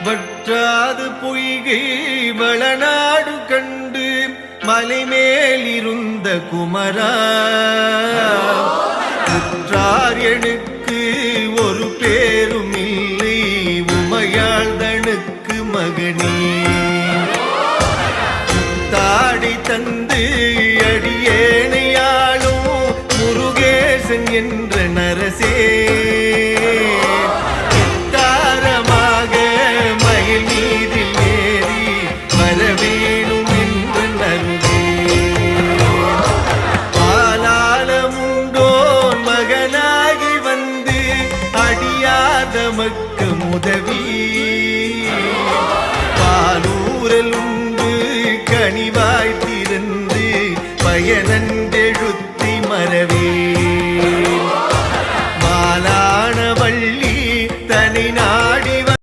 வற்றாது பொய்கை வளநாடு கண்டு மலைமேலிருந்த குமரா உற்றார் எனக்கு ஒரு பேரும் இல்லை உமையாள்தனுக்கு மகனே.